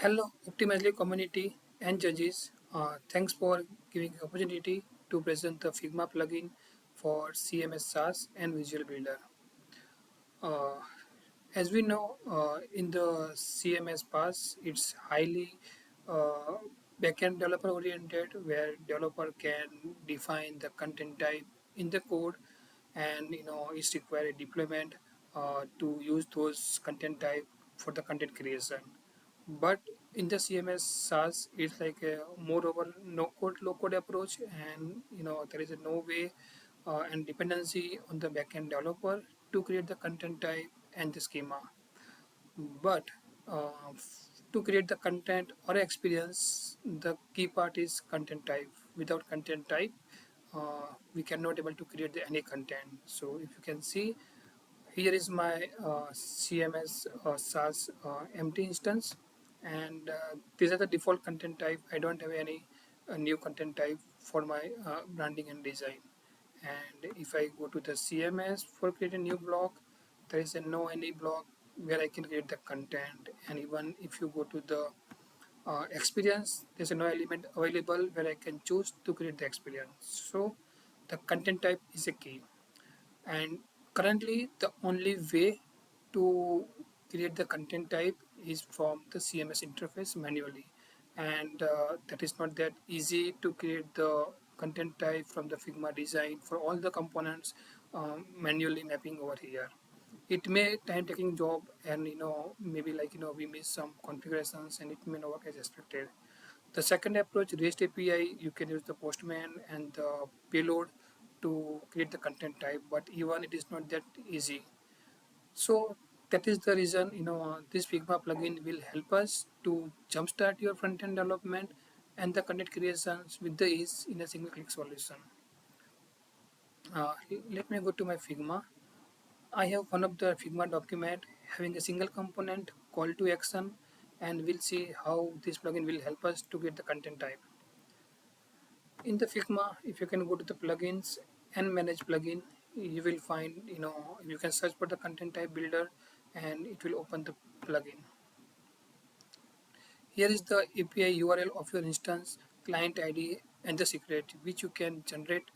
Hello, Optimizely community and judges. Thanks for giving opportunity to present the Figma plugin for CMS SaaS and Visual Builder. Uh, as we know, in the CMS pass, it's highly uh, backend developer oriented, where developer can define the content type in the code, and it's require a deployment to use those content type for the content creation. But in the CMS SaaS, it's like a moreover no code, low code approach, and there is a no way and dependency on the backend developer to create the content type and the schema. But to create the content or experience, the key part is content type. Without content type, we cannot able to create any content. So if you can see, here is my CMS SaaS empty instance, and these are the default content type. I don't have any new content type for my branding and design. And if I go to the CMS for create a new block, there is a no any block where I can create the content. And even if you go to the experience, there's a no element available where I can choose to create the experience. So the content type is a key. And currently the only way to create the content type is from the CMS interface manually, and that is not that easy to create the content type from the Figma design for all the components, manually mapping over here. It may time taking job, and maybe like we miss some configurations and it may not work as expected. The second approach, REST API, you can use the Postman and the payload to create the content type, but even it is not that easy. So that is the reason this Figma plugin will help us to jumpstart your front-end development and the content creations with the ease in a single click solution. Uh, Let me go to my Figma. I have one of the Figma document having a single component call to action, and we'll see how this plugin will help us to get the content type. In the Figma, if you can go to the plugins and manage plugin, you will find, you can search for the content type builder and it will open the plugin. Here is the API URL of your instance, client ID, and the secret, which you can generate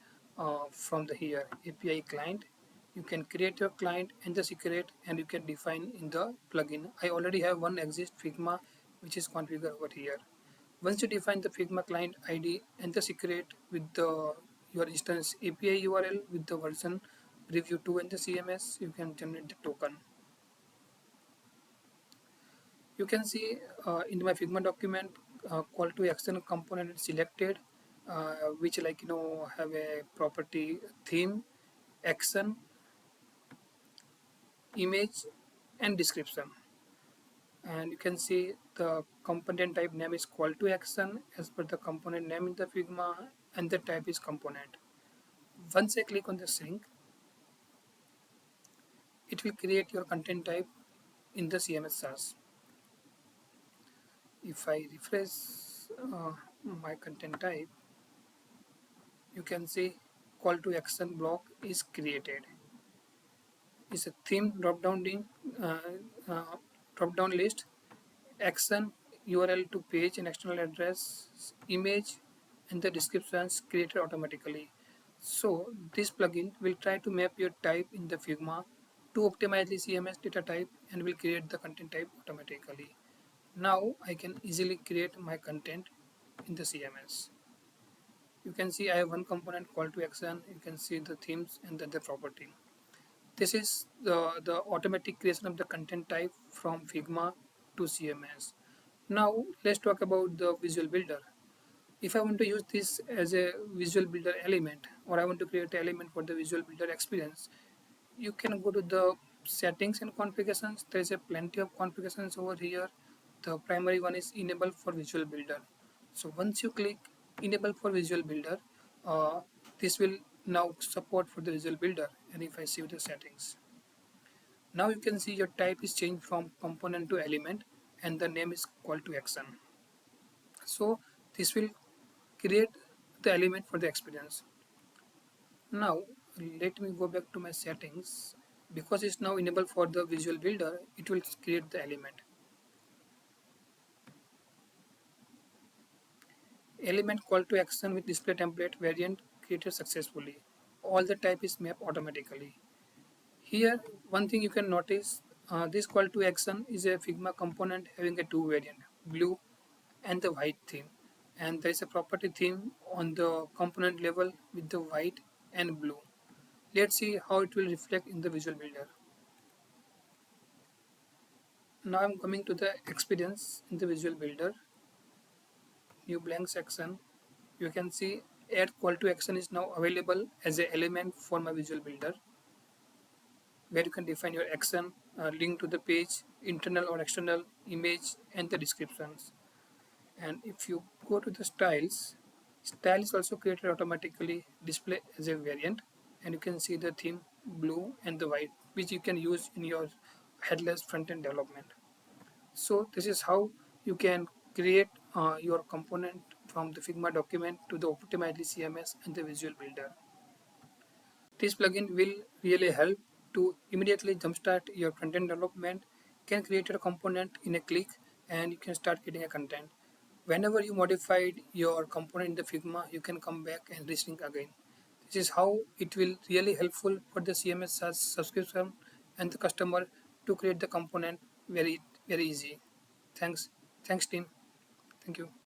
from the here API client. You can create your client and the secret, and you can define in the plugin. I already have one exist Figma which is configured over here. Once you define the Figma client ID and the secret with the your instance API URL with the version preview 2 and the CMS, you can generate the token. You can see in my Figma document, call to action component is selected, which like have a property theme, action, image, and description. And you can see the component type name is call to action as per the component name in the Figma, and the type is component. Once I click on the sync, it will create your content type in the CMS SaaS. If I refresh my content type, you can see call to action block is created. It's a theme drop down drop down list, action, URL to page and external address, image, and the descriptions created automatically. So this plugin will try to map your type in the Figma to optimize the CMS data type and will create the content type automatically. Now I can easily create my content in the CMS. You can see I have one component call to action. You can see the themes and the property. This is the automatic creation of the content type from Figma to CMS. Now let's talk about the visual builder. If I want to use this as a visual builder element, or I want to create an element for the visual builder experience, you can go to the settings and configurations. There is a plenty of configurations over here. The primary one is enable for visual builder. So once you click enable for visual builder, uh, this will now support for the visual builder. And if I save the settings, now you can see your type is changed from component to element, and the name is call to action. So this will create the element for the experience. Now let me go back to my settings. Because it's now enabled for the visual builder, it will create the element. Element call to action with display template variant created successfully. All the type is mapped automatically. Here, one thing you can notice, this call to action is a Figma component having a two variant, blue and the white theme. And there is a property theme on the component level with the white and blue. Let's see how it will reflect in the visual builder. Now I'm coming to the experience in the visual builder. New blank section. You can see add call to action is now available as an element for my visual builder, where you can define your action, link to the page, internal or external image, and the descriptions. And if you go to the styles, style is also created automatically, display as a variant, and you can see the theme blue and the white, which you can use in your headless front-end development. So this is how you can create your component from the Figma document to the optimizely CMS and the visual builder. This plugin will really help to immediately jumpstart your content development, can create a component in a click, and you can start getting a content. Whenever you modified your component in the Figma, you can come back and resync again. This is how it will really helpful for the CMS SaaS subscription and the customer to create the component very easy. Thanks. Thanks team. Thank you.